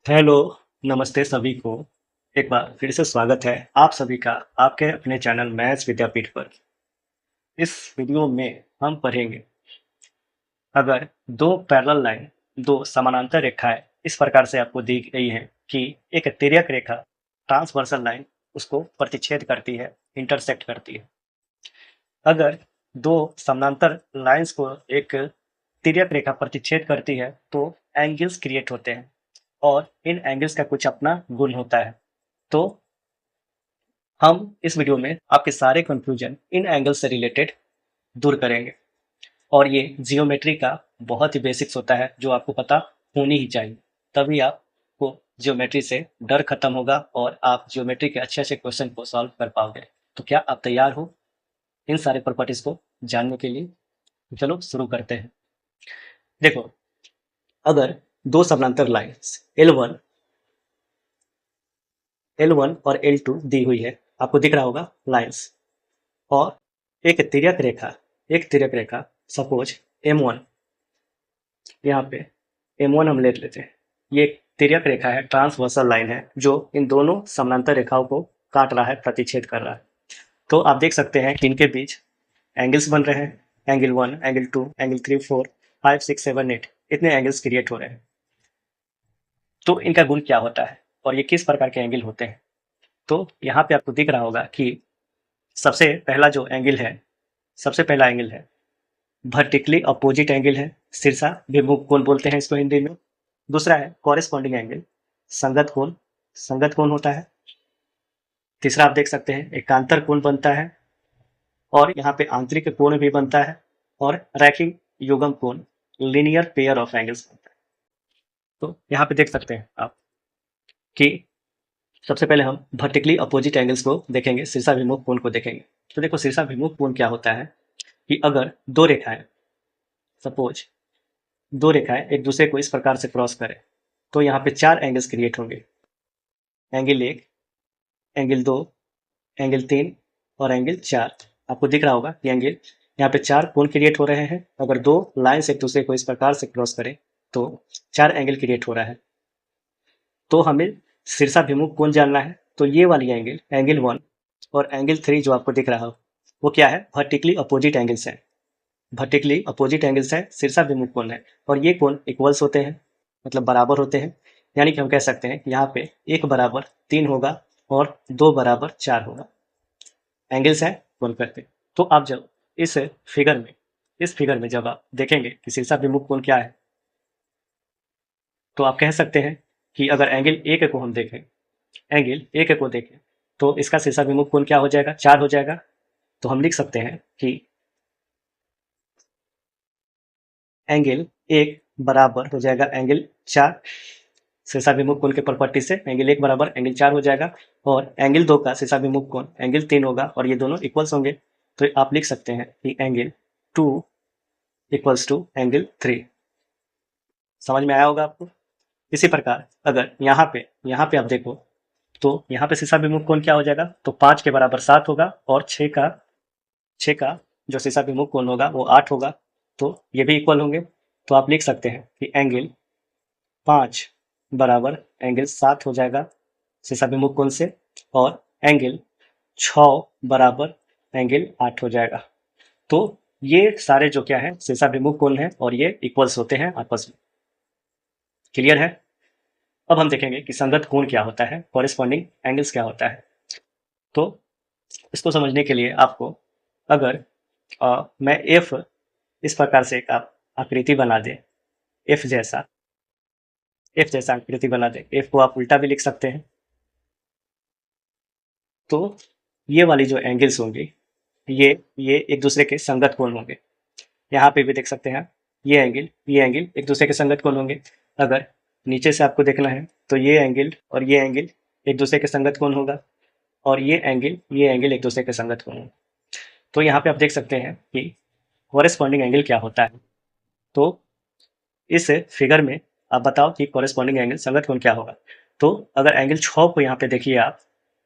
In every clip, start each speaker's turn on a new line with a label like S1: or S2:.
S1: Hello, नमस्ते सभी को। एक बार फिर से स्वागत है आप सभी का आपके अपने चैनल मैथ्स विद्यापीठ पर। इस वीडियो में हम पढ़ेंगे, अगर दो पैरेलल लाइन, दो समानांतर रेखाएं इस प्रकार से आपको दी गई है कि एक तिर्यक रेखा ट्रांसवर्सल लाइन उसको प्रतिच्छेद करती है, इंटरसेक्ट करती है। अगर दो समानांतर लाइंस को एक तिर्यक रेखा प्रतिच्छेद करती है तो एंगल्स क्रिएट होते हैं और इन एंगल्स का कुछ अपना गुण होता है। तो हम इस वीडियो में आपके सारे कंफ्यूजन इन एंगल से रिलेटेड दूर करेंगे और ये जियोमेट्री का बहुत ही बेसिक्स होता है जो आपको पता होनी ही चाहिए। तभी आपको जियोमेट्री से डर खत्म होगा और आप जियोमेट्री के अच्छे अच्छे क्वेश्चन को सॉल्व कर पाओगे। तो क्या आप तैयार हो इन सारे प्रॉपर्टीज को जानने के लिए? चलो शुरू करते हैं। देखो, अगर दो समानांतर लाइंस L1 और L2 दी हुई है, आपको दिख रहा होगा लाइंस, और एक तिर्यक रेखा सपोज M1, यहाँ पे M1 हम ले लेते हैं। ये एक तिर्यक रेखा है, ट्रांसवर्सल लाइन है जो इन दोनों समानांतर रेखाओं को काट रहा है, प्रतिच्छेद कर रहा है। तो आप देख सकते हैं कि इनके बीच एंगल्स बन रहे हैं, एंगल 1, एंगल 2, एंगल 3, 4, 5, 6, 7, 8, इतने एंगल्स क्रिएट हो रहे हैं। तो इनका गुण क्या होता है और ये किस प्रकार के एंगल होते हैं? तो यहाँ पे आपको दिख रहा होगा कि सबसे पहला जो एंगल है, सबसे पहला एंगल है वर्टिकली अपोजिट एंगल है, शीर्षाभिमुख कोण बोलते हैं इसको हिंदी में। दूसरा है कॉरेस्पॉन्डिंग एंगल, संगत कोण होता है। तीसरा आप देख सकते हैं एकांतर कोण बनता है, और यहाँ पे आंतरिक कोण भी बनता है, और रैखिक युग्म कोण, लीनियर पेयर ऑफ एंगल्स बनता है। तो यहाँ पे देख सकते हैं आप कि सबसे पहले हम वर्टिकली अपोजिट एंगल्स को देखेंगे, शीर्षाभिमुख कोण को देखेंगे। तो देखो, शीर्षाभिमुख कोण क्या होता है कि अगर दो रेखाएं, सपोज दो रेखाएं एक दूसरे को इस प्रकार से क्रॉस करें तो यहाँ पे चार एंगल्स क्रिएट होंगे, एंगल 1, एंगल 2, एंगल 3 और एंगल 4। आपको दिख रहा होगा कि एंगल यहाँ पे चार कोण क्रिएट हो रहे हैं। अगर दो लाइन्स एक दूसरे को इस प्रकार से क्रॉस करें तो चार एंगल क्रिएट हो रहा है। तो हमें शीर्षाभिमुख कोण जानना है, तो ये वाली एंगल, एंगल 1 और एंगल 3 जो आपको दिख रहा हो वो क्या है? वर्टिकली अपोजिट एंगल्स है। वर्टिकली अपोजिट एंगल्स है, शीर्षाभिमुख कोण है, और ये कोण इक्वल्स होते हैं, मतलब बराबर होते हैं। यानी कि हम कह सकते हैं कि यहाँ पे 1 बराबर 3 होगा और 2 बराबर 4 होगा। एंगल्स है कोण करते। तो आप जब इस फिगर में जब आप देखेंगे कि शीर्षाभिमुख कोण क्या है, तो आप कह सकते हैं कि अगर एंगल एक को हम देखें, एंगल एक को देखें तो इसका शीर्षाभिमुख कोण क्या हो जाएगा? 4 हो जाएगा। तो हम लिख सकते हैं कि एंगल एक बराबर हो जाएगा एंगल 4, शीर्षाभिमुख कोण के प्रॉपर्टी से एंगल 1 बराबर एंगल 4 हो जाएगा, और एंगल 2 का शीर्षाभिमुख कोण एंगल 3 होगा, और ये दोनों इक्वल्स होंगे। तो आप लिख सकते हैं कि एंगल 2 इक्वल्स टू एंगल 3। समझ में आया होगा आपको? इसी प्रकार अगर यहाँ पे आप देखो तो यहाँ पे शीर्षाभिमुख कोण क्या हो जाएगा? तो 5 के बराबर 7 होगा, और 6 का जो शीर्षाभिमुख कोण होगा वो 8 होगा। तो ये भी इक्वल होंगे। तो आप लिख सकते हैं कि एंगल 5 बराबर एंगल 7 हो जाएगा शीर्षाभिमुख कोण से, और एंगल 6 बराबर एंगल 8 हो जाएगा। तो ये सारे जो क्या है, शीर्षाभिमुख कोण है, और ये इक्वल्स होते हैं आपस में। क्लियर है? अब हम देखेंगे कि संगत कोण क्या होता है, कॉरेस्पॉन्डिंग एंगल्स क्या होता है। तो इसको समझने के लिए आपको, अगर मैं एफ इस प्रकार से एक आप आकृति बना दे, एफ जैसा आकृति बना दे, एफ को आप उल्टा भी लिख सकते हैं। तो ये वाली जो एंगल्स होंगी, ये एक दूसरे के संगत कोण होंगे। यहाँ पे भी देख सकते हैं, ये एंगल एक दूसरे के संगत कोण होंगे। अगर नीचे से आपको देखना है तो ये एंगल और ये एंगल एक दूसरे के संगत कोण होगा, और ये एंगल एक दूसरे के संगत कोण होगा। तो यहाँ पे आप देख सकते हैं कि कॉरेस्पॉन्डिंग एंगल क्या होता है। तो इस फिगर में आप बताओ कि कॉरेस्पॉन्डिंग एंगल, संगत कोण क्या होगा। तो अगर एंगल 6 को यहाँ पे देखिए, आप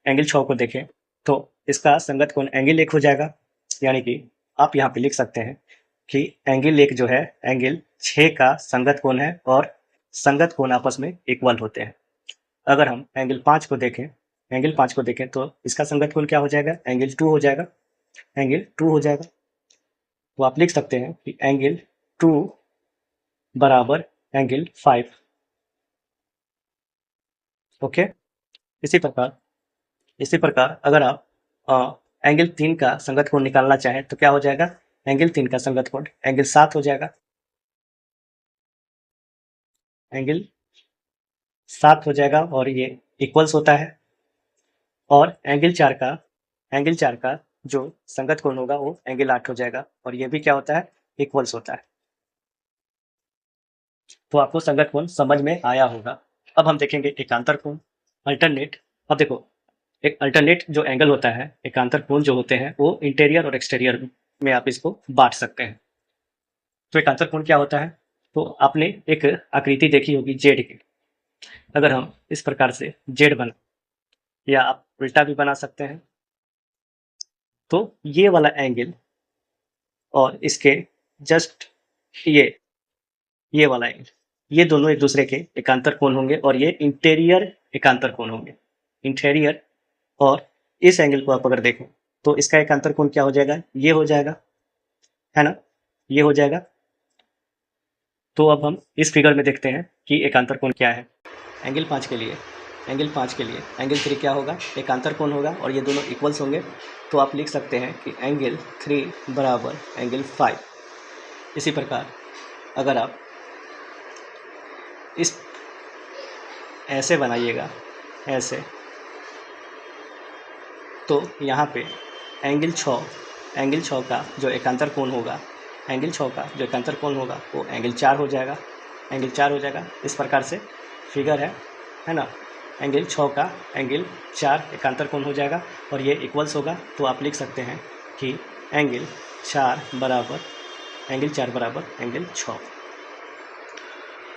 S1: एंगल 6 को देखें तो इसका संगत कोण एंगल 1 हो जाएगा। यानी कि आप यहाँ पे लिख सकते हैं कि एंगल 1 जो है एंगल 6 का संगत कोण है, और संगत कोण आपस में इक्वल होते हैं। अगर हम एंगल 5 को देखें तो इसका संगत कोण क्या हो जाएगा, एंगल 2 हो जाएगा, एंगल 2 हो जाएगा। तो आप लिख सकते हैं कि एंगल 2 बराबर एंगल 5। ओके, इसी प्रकार अगर आप एंगल 3 का संगत कोण निकालना चाहें तो क्या हो जाएगा, एंगल 3 का संगत कोण एंगल 7 हो जाएगा, एंगल 7 हो जाएगा और ये इक्वल्स होता है। और एंगल 4 का जो संगत कोण होगा वो एंगल 8 हो जाएगा और ये भी क्या होता है, इक्वल्स होता है। तो आपको संगत कोण समझ में आया होगा। अब हम देखेंगे एकांतर कोण, अल्टरनेट। अब देखो, एक अल्टरनेट जो एंगल होता है, एकांतर कोण जो होते हैं वो इंटीरियर और एक्सटीरियर में आप इसको बांट सकते हैं। तो एकांतर कोण क्या होता है, तो आपने एक आकृति देखी होगी जेड की। अगर हम इस प्रकार से जेड बना, या आप उल्टा भी बना सकते हैं, तो ये वाला एंगल और इसके जस्ट ये वाला एंगल, ये दोनों एक दूसरे के एकांतर कोण होंगे और ये इंटीरियर एकांतर कोण होंगे, इंटीरियर। और इस एंगल को आप अगर देखें तो इसका एकांतर कोण क्या हो जाएगा, ये हो जाएगा, है ना, ये हो जाएगा। तो अब हम इस फिगर में देखते हैं कि एकांतर कोण क्या है। एंगल 5 के लिए एंगल 3 क्या होगा, एकांतर कोण होगा और ये दोनों इक्वल्स होंगे। तो आप लिख सकते हैं कि एंगल 3 बराबर एंगल 5। इसी प्रकार अगर आप इस ऐसे बनाइएगा, ऐसे, तो यहाँ पे एंगल 6 का जो एकांतर कोण होगा, वो एंगल 4 हो जाएगा। इस प्रकार से फिगर है ना। एंगल 6 का एंगल 4 एकांतर कोण हो जाएगा और ये इक्वल्स होगा। तो आप लिख सकते हैं कि एंगल 4 बराबर एंगल 6।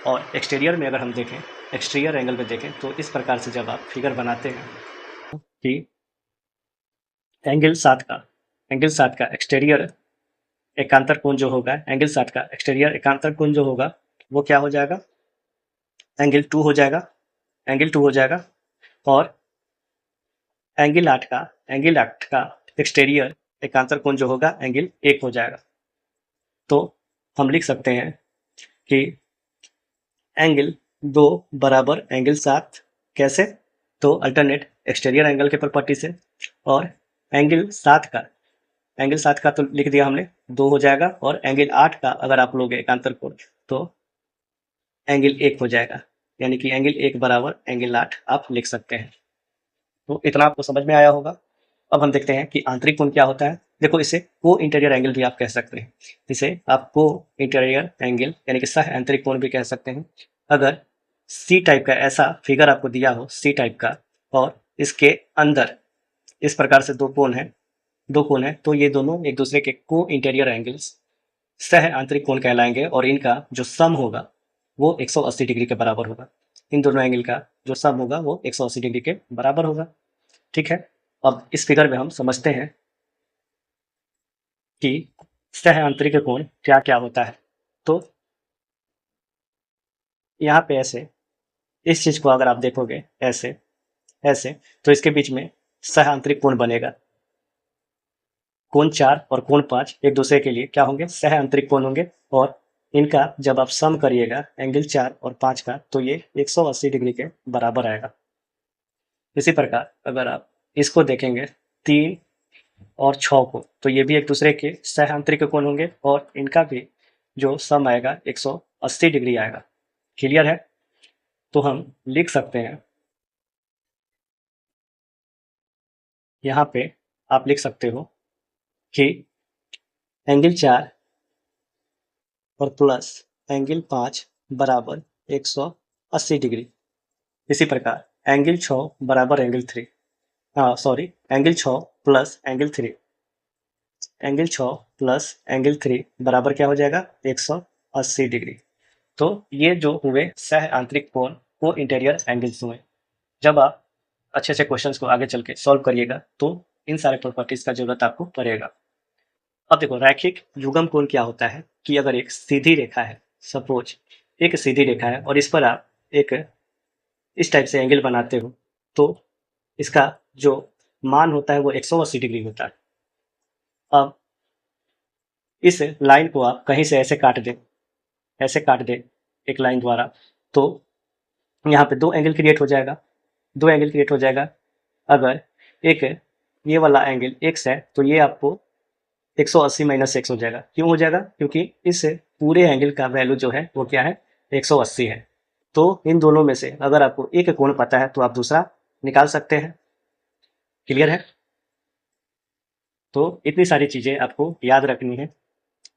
S1: और एक्सटीरियर में अगर हम देखें, एक्सटीरियर एंगल में देखें तो इस प्रकार से जब आप फिगर बनाते हैं कि एंगल 7 का एक्सटीरियर एकांतर कोण जो होगा, एंगल 7 का एक्सटीरियर एकांतर कोण जो होगा वो क्या हो जाएगा, एंगल 2 हो जाएगा। और एंगल 8 का एक्सटीरियर एकांतर कोण जो होगा एंगल 1 हो जाएगा। तो हम लिख सकते हैं कि एंगल 2 बराबर एंगल 7। कैसे, तो अल्टरनेट एक्सटीरियर एंगल के प्रॉपर्टी से। और एंगल 7 का तो लिख दिया हमने, 2 हो जाएगा। और एंगल 8 का अगर आप लोगे एकांतर कोण तो एंगल 1 हो जाएगा, यानी कि एंगल 1 बराबर एंगल 8 आप लिख सकते हैं। तो इतना आपको समझ में आया होगा। अब हम देखते हैं कि आंतरिक कोण क्या होता है। देखो, इसे को इंटीरियर एंगल भी आप कह सकते हैं, इसे आप को इंटीरियर एंगल यानी कि सह आंतरिक कोण भी कह सकते हैं। अगर सी टाइप का ऐसा फिगर आपको दिया हो, सी टाइप का, और इसके अंदर इस प्रकार से दो कोण है, तो ये दोनों एक दूसरे के को इंटीरियर एंगल्स सह आंतरिक कोण कहलाएंगे और इनका जो सम होगा वो 180 डिग्री के बराबर होगा। इन दोनों एंगल का जो सम होगा वो 180 डिग्री के बराबर होगा। ठीक है, अब इस फिगर में हम समझते हैं कि सह आंतरिक कोण क्या क्या होता है। तो यहाँ पे ऐसे, इस चीज को अगर आप देखोगे ऐसे ऐसे, तो इसके बीच में सह आंतरिक कोण बनेगा। कोण 4 और कोण 5 एक दूसरे के लिए क्या होंगे, सह आंतरिक कोण होंगे। और इनका जब आप सम करिएगा एंगल 4 और 5 का, तो ये 180 डिग्री के बराबर आएगा। इसी प्रकार अगर आप इसको देखेंगे 3 और 6 को, तो ये भी एक दूसरे के सह आंतरिक कोण होंगे और इनका भी जो सम आएगा 180 डिग्री आएगा। क्लियर है, तो हम लिख सकते हैं, यहाँ पे आप लिख सकते हो कि एंगल 4 और प्लस एंगल 5 बराबर 180 डिग्री। इसी प्रकार एंगल 6 बराबर एंगल 3, एंगल 6 प्लस एंगल 3 बराबर क्या हो जाएगा, 180 डिग्री। तो ये जो हुए सह आंतरिक कोण को इंटीरियर एंगल्स हुए। जब आप अच्छे से क्वेश्चंस को आगे चल के सॉल्व करिएगा तो इन सारे प्रॉपर्टीज का जरूरत आपको पड़ेगा। अब देखो, रैखिक युग्म कोण क्या होता है कि अगर एक सीधी रेखा है, सपोज एक सीधी रेखा है और इस पर आप एक इस टाइप से एंगल बनाते हो तो इसका जो मान होता है वो 180 डिग्री होता है। अब इस लाइन को आप कहीं से ऐसे काट दें, ऐसे काट दें एक लाइन द्वारा, तो यहाँ पे दो एंगल क्रिएट हो जाएगा, दो एंगल क्रिएट हो जाएगा। अगर एक ये वाला एंगल x है तो ये आपको 180 माइनस x हो जाएगा। क्यों हो जाएगा? क्योंकि इस पूरे एंगल का वैल्यू जो है वो क्या है, 180 है। तो इन दोनों में से अगर आपको एक कोण पता है तो आप दूसरा निकाल सकते हैं। क्लियर है? तो इतनी सारी चीजें आपको याद रखनी है,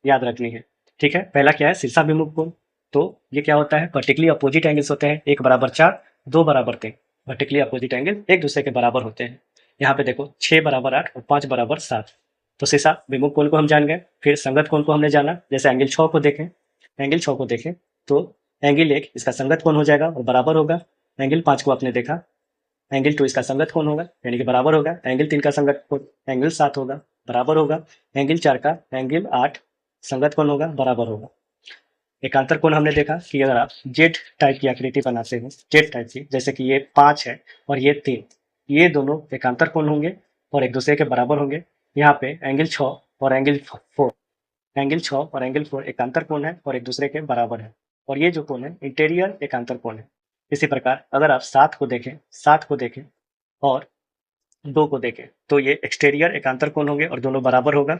S1: याद रखनी है। ठीक है, पहला क्या है, शीर्षाभिमुख कोण। तो ये क्या होता है, वर्टिकली अपोजिट एंगल्स होते हैं, 1 बराबर 4, 2 बराबर 3। वर्टिकली अपोजिट एंगल एक दूसरे के बराबर होते हैं। यहाँ पे देखो 6 बराबर 8 और 5 बराबर 7। तो शीर्षा विमुख कोण को हम जान गए। फिर संगत कोण को हमने जाना, जैसे एंगल 6 को देखें, एंगल 6 को देखें तो एंगल 1 इसका संगत कोण हो जाएगा और बराबर होगा। एंगल 5 को आपने देखा, एंगल 2 इसका संगत कोण होगा यानी कि बराबर होगा। एंगल 3 का संगत कोण एंगल 7 होगा, बराबर होगा। एंगल 4 का एंगल 8 संगत कोण होगा, बराबर होगा। एकांतर कोण हमने देखा कि अगर आप जेड टाइप की आकृति बनाते हो, जेड टाइप की, जैसे कि ये 5 है और ये 3, ये दोनों एकांतर कोण होंगे और एक दूसरे के बराबर होंगे। यहाँ पे एंगल 6 और एंगल 4, एंगल 6 और एंगल 4 एकांतर कोण है और एक दूसरे के बराबर है। और ये जो कोण है इंटीरियर एकांतर कोण है। इसी प्रकार अगर आप 7 को देखें, 7 को देखें और 2 को देखें तो ये एक्सटीरियर एकांतर कोण होंगे और दोनों बराबर होगा,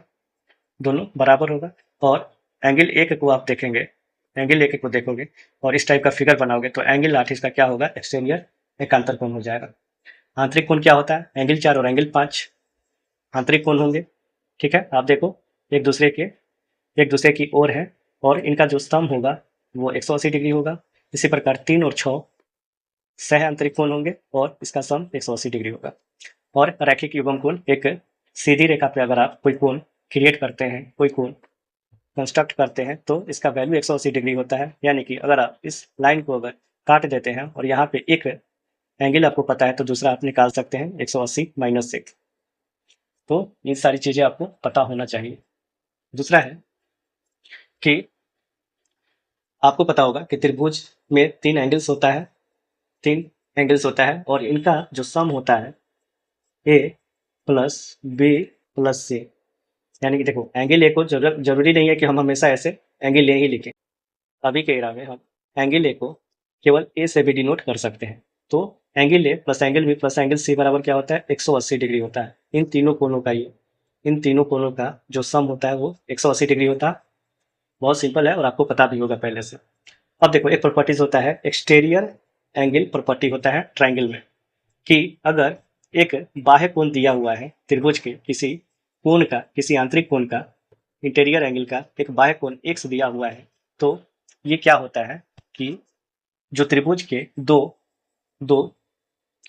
S1: दोनों बराबर होगा। और एंगल 1 को आप देखेंगे, एंगल 1 को देखोगे और इस टाइप का फिगर बनाओगे तो एंगल 8 इसका क्या होगा, एक्सटीरियर एकांतर कोण हो जाएगा। आंतरिक कोण क्या होता है, एंगल 4 और एंगल 5 आंतरिक कोण होंगे। ठीक है, आप देखो एक दूसरे की ओर है और इनका जो सम होगा वो 180 डिग्री होगा। इसी प्रकार 3 और 6 सह आंतरिक कोण होंगे और इसका सम 180 डिग्री होगा। और रैखिक युग्म कोण, एक सीधी रेखा पे अगर आप कोई कोण क्रिएट करते हैं, कोई कोण कंस्ट्रक्ट करते हैं तो इसका वैल्यू 180 डिग्री होता है। यानी कि अगर आप इस लाइन को अगर काट देते हैं और यहाँ पे एक एंगल आपको पता है तो दूसरा आप निकाल सकते हैं 180 माइनस 1। तो ये सारी चीजें आपको पता होना चाहिए। दूसरा है कि आपको पता होगा कि त्रिभुज में 3 एंगल्स होता है, 3 एंगल्स होता है और इनका जो सम होता है ए प्लस बी प्लस सी। यानी कि देखो एंगल ए को जरूरी नहीं है कि हम हमेशा ऐसे एंगल ए ही लिखें। अभी के एरा में हम एंगल ए को केवल ए से भी डिनोट कर सकते हैं। तो angle A plus angle B plus angle C बराबर क्या होता है, 180 डिग्री होता है। इन तीनों कोणों का ये, इन तीनों कोणों का जो सम होता है वो 180 डिग्री होता है। बहुत सिंपल है और आपको पता भी होगा पहले से। अब देखो एक प्रॉपर्टीज होता है, एक्सटीरियर एंगल प्रॉपर्टी होता है ट्राइंगल में, कि अगर एक बाह्य कोण दिया हुआ है त्रिभुज के, किसी कोण का, किसी आंतरिक कोण का, इंटीरियर एंगल का एक बाह्य कोण x दिया हुआ है, तो ये क्या होता है कि जो त्रिभुज के दो दो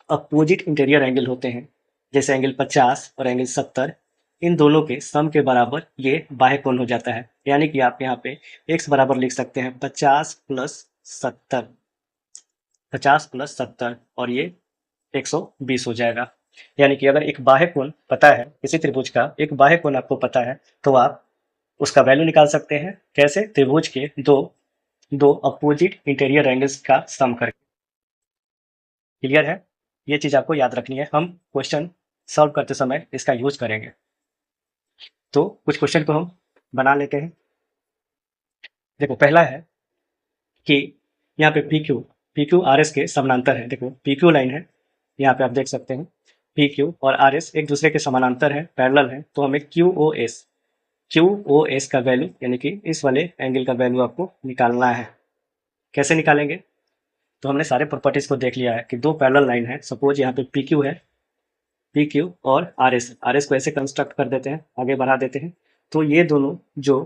S1: अपोजिट इंटीरियर एंगल होते हैं, जैसे एंगल 50 और एंगल 70, इन दोनों के सम के बराबर ये बाह्य कोण हो जाता है। यानी कि आप यहाँ पे x बराबर लिख सकते हैं 50 प्लस 70, 50 प्लस 70 और ये 120 हो जाएगा। यानी कि अगर एक बाह्य कोण पता है, किसी त्रिभुज का एक बाह्य कोण आपको पता है तो आप उसका वैल्यू निकाल सकते हैं। कैसे? त्रिभुज के दो दो अपोजिट इंटीरियर एंगल्स का सम करके। क्लियर है? ये चीज आपको याद रखनी है, हम क्वेश्चन सॉल्व करते समय इसका यूज करेंगे। तो कुछ क्वेश्चन को हम बना लेते हैं। देखो पहला है कि यहाँ पे पी क्यू आर एस के समानांतर है। देखो पी क्यू लाइन है, यहाँ पे आप देख सकते हैं पी क्यू और आर एस एक दूसरे के समानांतर है, पैरेलल है। तो हमें क्यू ओ एस का वैल्यू यानी कि इस वाले एंगल का वैल्यू आपको निकालना है। कैसे निकालेंगे? तो हमने सारे प्रॉपर्टीज को देख लिया है कि दो पैरेलल लाइन है। सपोज यहाँ पे पी क्यू है, पी क्यू और आर एस को ऐसे कंस्ट्रक्ट कर देते हैं, आगे बढ़ा देते हैं। तो ये दोनों जो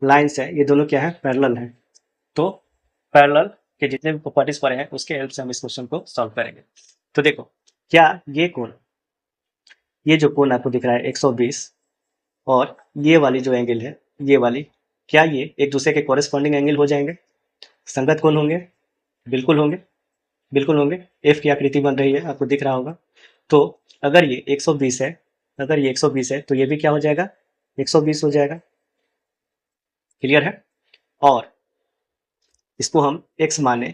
S1: लाइन्स है ये दोनों क्या है, पैरेलल है। तो पैरेलल के जितने भी प्रॉपर्टीज पढ़े हैं उसके हेल्प से हम इस क्वेश्चन को सॉल्व करेंगे। तो देखो क्या ये कोण, ये जो कोण आपको दिख रहा है 120 और ये वाली जो एंगल है, ये वाली, क्या ये एक दूसरे के कॉरेस्पॉन्डिंग एंगल हो जाएंगे, संगत कोण होंगे? बिल्कुल होंगे, बिल्कुल होंगे। एफ की आकृति बन रही है, आपको दिख रहा होगा। तो अगर ये 120 है, अगर ये 120 है तो ये भी क्या हो जाएगा, 120 हो जाएगा। क्लियर है? और इसको हम x माने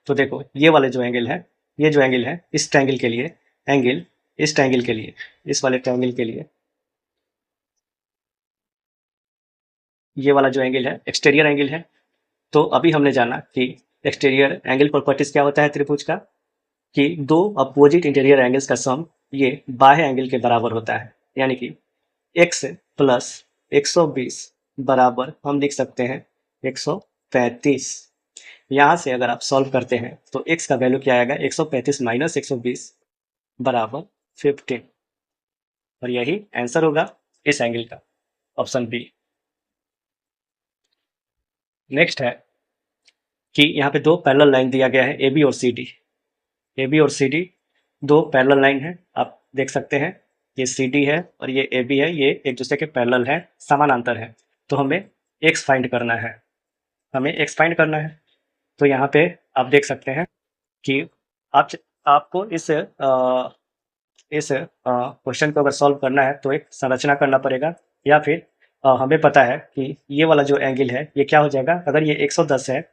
S1: तो देखो ये वाले जो एंगल है, ये जो एंगल है इस ट्रायंगल के लिए, एंगल इस ट्रायंगल के लिए, इस वाले ट्रायंगल के लिए ये वाला जो एंगल है एक्सटीरियर एंगल है। तो अभी हमने जाना कि एक्सटीरियर एंगल प्रॉपर्टीज क्या होता है त्रिभुज का, कि दो अपोजिट इंटीरियर एंगल्स का सम ये बाह्य एंगल के बराबर होता है। यानी कि x प्लस 120 बराबर हम लिख सकते हैं 135। यहाँ से अगर आप सॉल्व करते हैं तो x का वैल्यू क्या आएगा, 135 माइनस 120 बराबर 15, और यही आंसर होगा इस एंगल का, ऑप्शन बी। नेक्स्ट है कि यहाँ पे दो पैरेलल लाइन दिया गया है, ए बी और सी डी। ए बी और सी डी दो पैरेलल लाइन है, आप देख सकते हैं ये सी डी है और ये ए बी है, ये एक दूसरे के पैरेलल है, समानांतर है। तो हमें एक्स फाइंड करना है, हमें एक्स फाइंड करना है। तो यहाँ पे आप देख सकते हैं कि आप आपको इस क्वेश्चन को अगर सॉल्व करना है तो एक संरचना करना पड़ेगा, या फिर हमें पता है कि ये वाला जो एंगल है ये क्या हो जाएगा, अगर ये 110 है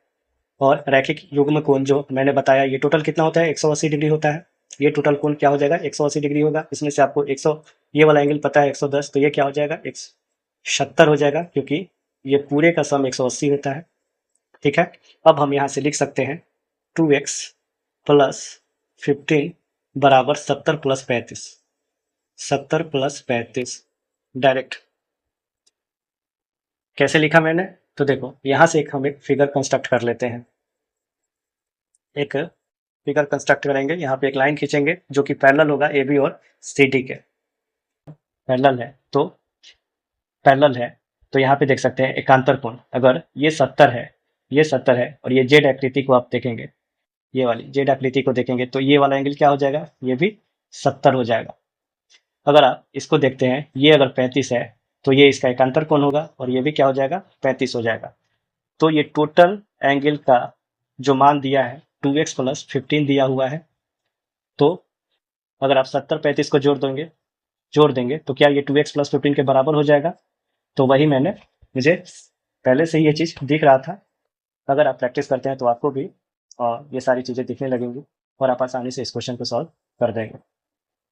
S1: और रैखिक युग्म कोण जो मैंने बताया ये टोटल कितना होता है, 180 डिग्री होता है। ये टोटल कोण क्या हो जाएगा, 180 डिग्री होगा। इसमें से आपको 100 ये वाला एंगल पता है 110, तो ये क्या हो जाएगा 170 हो जाएगा, क्योंकि ये पूरे का सम 180 होता है। ठीक है, अब हम यहाँ से लिख सकते हैं 2x प्लस 15 बराबर 70 प्लस 35, 70 प्लस 35। डायरेक्ट कैसे लिखा मैंने, तो देखो यहाँ से हम एक फिगर कंस्ट्रक्ट कर लेते हैं। एक फिगर कंस्ट्रक्ट करेंगे, यहाँ पे एक लाइन खींचेंगे जो कि पैरेलल होगा ए बी और सी डी के। पैरेलल है तो यहाँ पे देख सकते हैं एकांतर कोण, अगर ये 70 है, ये 70 है और ये जेड आकृति को आप देखेंगे, ये वाली जेड आकृति को देखेंगे तो ये वाला एंगल क्या हो जाएगा, ये भी 70 हो जाएगा। अगर आप इसको देखते हैं, ये अगर 35 है तो ये इसका एकांतर कोण होगा और ये भी क्या हो जाएगा 35 हो जाएगा। तो ये टोटल एंगल का जो मान दिया है 2x प्लस 15 दिया हुआ है। तो अगर आप 70-35 को जोड़ देंगे तो क्या ये 2x प्लस 15 के बराबर हो जाएगा। तो वही मुझे पहले से ही ये चीज़ दिख रहा था। अगर आप प्रैक्टिस करते हैं तो आपको भी ये सारी चीज़ें दिखने लगेंगी और आप आसानी से इस क्वेश्चन को सॉल्व कर देंगे।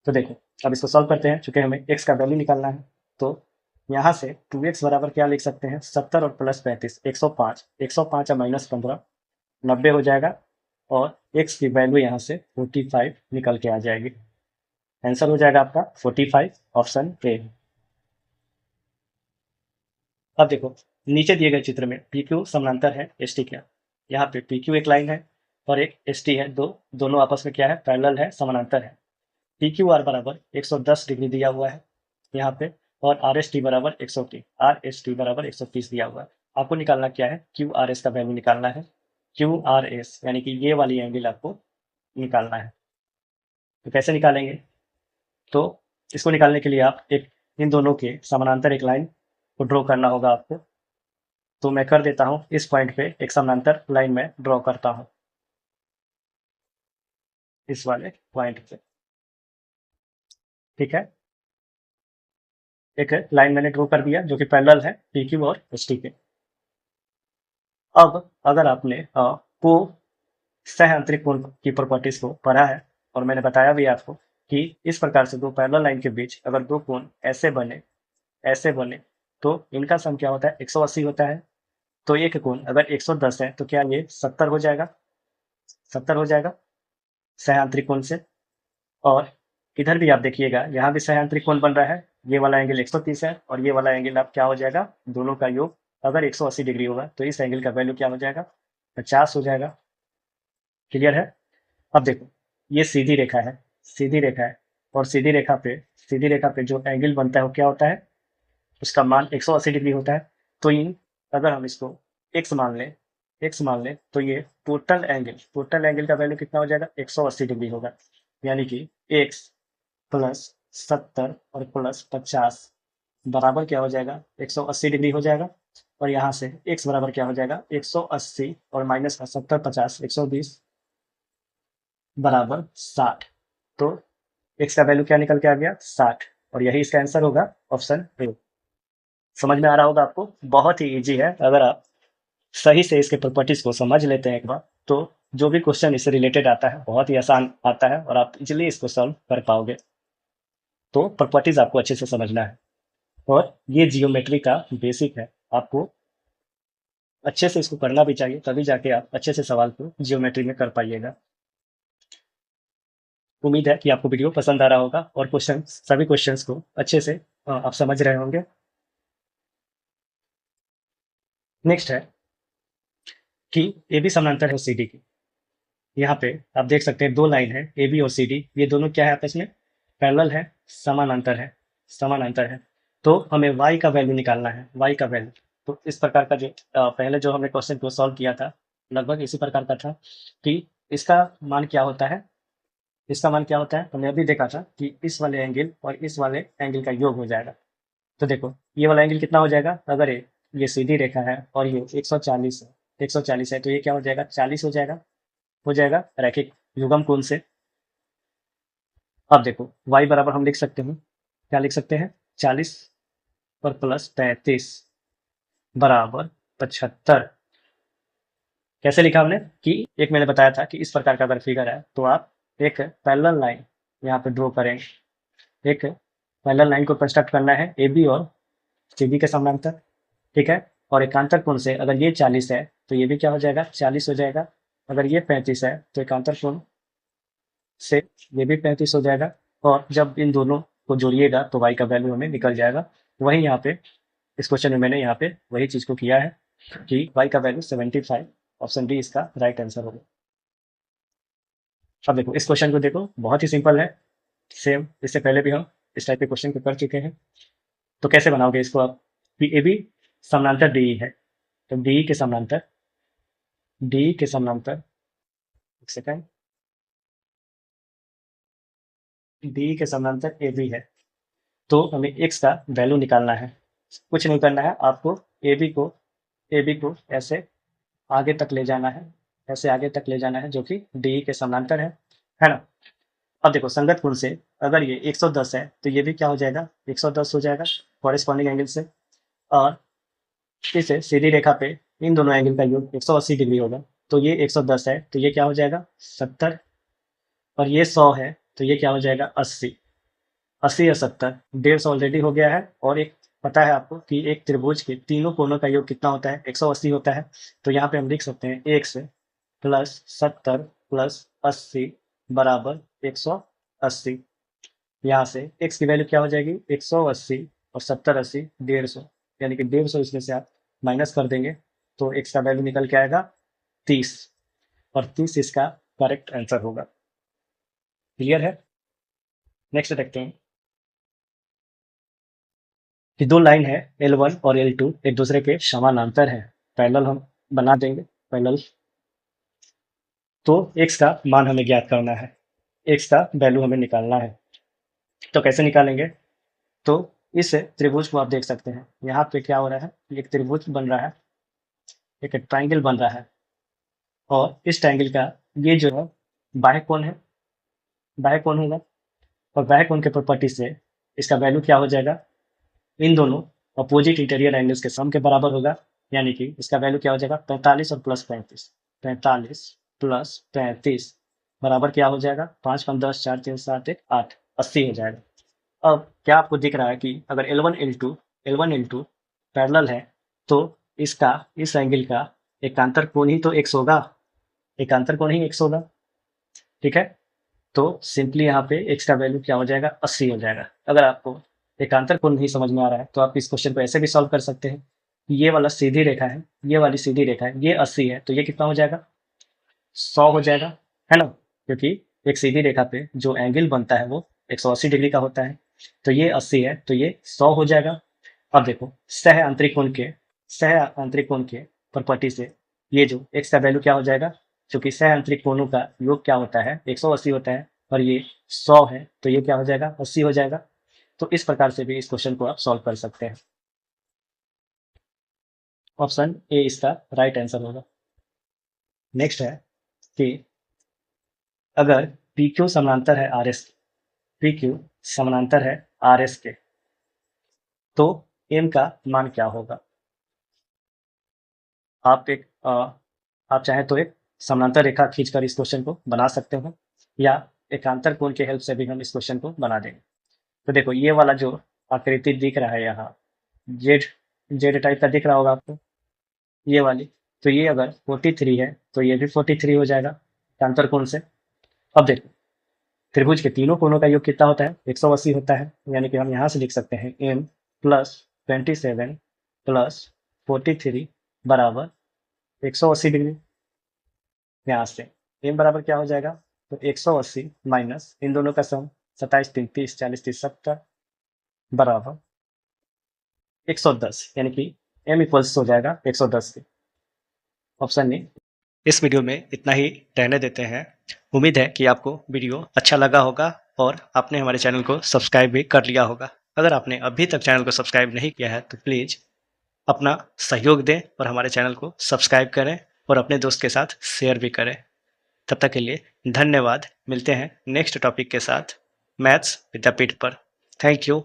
S1: तो देखो अब इसको सॉल्व करते हैं, चूंकि हमें x का वैल्यू निकालना है। तो यहाँ से 2x बराबर क्या लिख सकते हैं, 70 और प्लस 35 105, 105 और माइनस 15 90 हो जाएगा, और x की वैल्यू यहाँ से 45 निकल के आ जाएगी। आंसर हो जाएगा आपका 45, ऑप्शन ए। अब देखो नीचे दिए गए चित्र में PQ समानांतर है ST के। यहाँ पे PQ एक लाइन है और एक ST है, दोनों आपस में क्या है, पैरेलल है, समानांतर है। PQR बराबर 110 डिग्री दिया हुआ है यहाँ पे, और RST बराबर 130, RST बराबर 130 दिया हुआ है। आपको निकालना क्या है, QRS का वैल्यू निकालना है। QRS यानी कि ये वाली एंगल आपको निकालना है। तो कैसे निकालेंगे, तो इसको निकालने के लिए आप इन दोनों के समानांतर एक लाइन को ड्रॉ करना होगा आपको। तो मैं कर देता हूँ, इस पॉइंट पे एक समानांतर लाइन में ड्रॉ करता हूँ, इस वाले पॉइंट पे। ठीक है, एक लाइन मैंने ड्रॉ कर दिया जो कि पैरेलल है PQ और ST के। अब अगर आपने को सह आंतरिक कोण की प्रॉपर्टीज को पढ़ा है, और मैंने बताया भी आपको कि इस प्रकार से दो पैरेलल लाइन के बीच अगर दो कोण ऐसे बने तो इनका सम क्या होता है, 180 होता है। तो एक कोण अगर 110 है तो क्या ये 70 हो जाएगा, 70 हो जाएगा सह आंतरिक कोण से। और इधर भी आप देखिएगा, यहाँ भी सह आंतरिक कोण बन रहा है, ये वाला एंगल 130 है और ये वाला एंगल आप क्या हो जाएगा, दोनों का योग अगर 180 डिग्री होगा तो इस एंगल का वैल्यू क्या हो जाएगा, 50 हो जाएगा। क्लियर है। अब देखो ये सीधी रेखा है और सीधी रेखा पे जो एंगल बनता है वो क्या होता है, उसका मान 180 डिग्री होता है। तो इन अगर हम इसको x मान लें तो ये टोटल एंगल का वैल्यू कितना हो जाएगा, 180 डिग्री होगा। यानी कि x प्लस 70 और प्लस 50 बराबर क्या हो जाएगा, 180 डिग्री हो जाएगा। और यहाँ से x बराबर क्या हो जाएगा, 180 और माइनस 70 50 120 बराबर 60। तो x का वैल्यू क्या निकल के आ गया, 60, और यही इसका आंसर होगा, ऑप्शन ए। समझ में आ रहा होगा आपको, बहुत ही इजी है। अगर आप सही से इसके प्रॉपर्टीज को समझ लेते हैं एक बार तो जो भी क्वेश्चन इससे रिलेटेड आता है बहुत ही आसान आता है और आप इजीली इसको सॉल्व कर पाओगे। तो प्रॉपर्टीज आपको अच्छे से समझना है और ये जियोमेट्री का बेसिक है, आपको अच्छे से इसको करना भी चाहिए, तभी जाके आप अच्छे से सवाल को जियोमेट्री में कर पाइएगा। उम्मीद है कि आपको वीडियो पसंद आ रहा होगा और सभी क्वेश्चंस को अच्छे से आप समझ रहे होंगे। नेक्स्ट है कि ए बी समानांतर है सी डी की। यहाँ पे आप देख सकते हैं दो लाइन है ए बी और सी डी, ये दोनों क्या है आपस में पैरेलल है, समानांतर है, समानांतर है। तो हमें y का वैल्यू निकालना है, y का वैल्यू। तो इस प्रकार का जो पहले जो हमने क्वेश्चन को सॉल्व किया था लगभग इसी प्रकार का था कि इसका मान क्या होता है, इसका मान क्या होता है हमने अभी देखा था कि इस वाले एंगल और इस वाले एंगल का योग हो जाएगा। तो देखो ये वाला एंगल कितना हो जाएगा, अगर ये सीधी रेखा है और ये 140 है, 140 है तो ये क्या हो जाएगा 40 हो जाएगा रैखिक युग्म कोण से। अब देखो y बराबर हम लिख सकते हैं, क्या लिख सकते हैं 40 और प्लस 35 बराबर 75। कैसे लिखा हमने कि एक मैंने बताया था कि इस प्रकार का अगर फिगर है तो आप एक पैरेलल लाइन यहाँ पे ड्रॉ करेंगे। एक पैरेलल लाइन को कंस्ट्रक्ट करना है ए बी और सी बी के समानांतर, ठीक है। और एकांतर कोण से अगर ये 40 है तो ये भी क्या हो जाएगा 40 हो जाएगा, अगर ये 35 है तो एकांतर कोण से ये भी 35 हो जाएगा। और जब इन दोनों को जोड़िएगा तो y का वैल्यू हमें निकल जाएगा। वही यहाँ पे इस क्वेश्चन में मैंने यहाँ पे वही चीज को किया है कि y का वैल्यू 75, ऑप्शन डी इसका राइट आंसर होगा। अब देखो इस क्वेश्चन को देखो, बहुत ही सिंपल है, सेम इससे पहले भी हम इस टाइप के क्वेश्चन को कर चुके हैं। तो कैसे बनाओगे इसको आप, ए बी समानांतर डी है, तो डी के समानांतर, डी के समानांतर, एक सेकंड, डी के समानांतर ए बी है तो हमें x का वैल्यू निकालना है। कुछ नहीं करना है आपको, ए बी को ऐसे आगे तक ले जाना है, ऐसे आगे तक ले जाना है जो कि डी के समानांतर है ना। अब देखो संगत कोण से अगर ये 110 है तो ये भी क्या हो जाएगा 110 हो जाएगा कॉरेस्पॉन्डिंग एंगल से। और इसे सीधी रेखा पे इन दोनों एंगल का योग 180 डिग्री होगा, तो ये 110 है तो ये क्या हो जाएगा 70, और ये 100 है तो ये क्या हो जाएगा 80। 80 या 70, 150 ऑलरेडी हो गया है। और एक पता है आपको कि एक त्रिभुज के तीनों कोणों का योग कितना होता है 180 होता है। तो यहाँ पे हम लिख सकते हैं x प्लस 70 प्लस 80 बराबर 180। यहाँ से x की वैल्यू क्या हो जाएगी 180 और 70 80 150, यानी कि 150 इसमें से आप माइनस कर देंगे तो x का वैल्यू निकल के आएगा 30, और 30 इसका करेक्ट आंसर होगा। क्लियर है। नेक्स्ट देखते हैं कि दो लाइन है L1 और L2 एक दूसरे के समानांतर है, पैरेलल हम बना देंगे पैरेलल। तो x का मान हमें ज्ञात करना है, x का वैल्यू हमें निकालना है। तो कैसे निकालेंगे, तो इस त्रिभुज को आप देख सकते हैं, यहाँ पे क्या हो रहा है एक त्रिभुज बन रहा है, एक ट्राइंगल बन रहा है। और इस ट्राइंगल का ये जो है बाह्य कोण है, बाह्य कोण होगा, और बाह्य कोण के प्रॉपर्टी से इसका वैल्यू क्या हो जाएगा इन दोनों अपोजिट इंटीरियर एंगल्स के सम के बराबर होगा। यानी कि इसका वैल्यू क्या हो जाएगा 45 और प्लस 35, 45 प्लस 35 बराबर क्या हो जाएगा 5 5 10 4 3 7 1 8, 80 हो जाएगा। अब क्या आपको दिख रहा है कि अगर L1 L2 पैरेलल है तो इसका इस एंगल का एकांतर कोण ही तो x होगा, एकांतर कोण ही x होगा, ठीक है। तो सिंपली यहाँ पे x का वैल्यू क्या हो जाएगा 80 हो जाएगा। अगर आपको एकांतर कोण नहीं समझ में आ रहा है तो आप इस क्वेश्चन को ऐसे भी सॉल्व कर सकते हैं, ये वाला सीधी रेखा है, ये वाली सीधी रेखा है, ये 80 है तो ये कितना हो जाएगा 100 हो जाएगा, है ना। क्योंकि एक सीधी रेखा पे जो एंगल बनता है वो 180 डिग्री का होता है, तो ये 80 है तो ये 100 हो जाएगा। अब देखो सह आंतरिक कोण के प्रॉपर्टी से ये जो x का वैल्यू क्या हो जाएगा, क्योंकि सह आंतरिक कोणों का योग क्या होता है 180 होता है, और ये 100 है तो ये क्या हो जाएगा 80 हो जाएगा। तो इस प्रकार से भी इस क्वेश्चन को आप सॉल्व कर सकते हैं। ऑप्शन ए इसका राइट आंसर होगा। नेक्स्ट है कि अगर PQ समानांतर है RS, PQ समानांतर है RS के, तो M का मान क्या होगा। आप चाहे तो एक समानांतर रेखा खींचकर इस क्वेश्चन को बना सकते हैं, या एकांतर कोण के हेल्प से भी हम इस क्वेश्चन को बना देंगे। तो देखो ये वाला जो आकृति दिख रहा है यहाँ, जेड जेड टाइप का दिख रहा होगा आपको, ये वाली, तो ये अगर 43 है तो ये भी 43 हो जाएगा एकांतर कोण से। अब देखो त्रिभुज के तीनों कोणों का योग कितना होता है, 180 होता है, यानी कि हम यहाँ से लिख सकते हैं m प्लस 27 प्लस 43 बराबर 180 डिग्री। यहाँ से m बराबर क्या हो जाएगा, तो 180 माइनस इन दोनों का सम 27 3 30 40 30 70 बराबर 110, यानी कि m इक्वल्स हो जाएगा 110 के। Option A. इस वीडियो में इतना ही रहने देते हैं। उम्मीद है कि आपको वीडियो अच्छा लगा होगा और आपने हमारे चैनल को सब्सक्राइब भी कर लिया होगा। अगर आपने अभी तक चैनल को सब्सक्राइब नहीं किया है तो प्लीज़ अपना सहयोग दें और हमारे चैनल को सब्सक्राइब करें और अपने दोस्त के साथ शेयर भी करें। तब तक के लिए धन्यवाद। मिलते हैं नेक्स्ट टॉपिक के साथ मैथ्स विद्यापीठ पर। Thank you.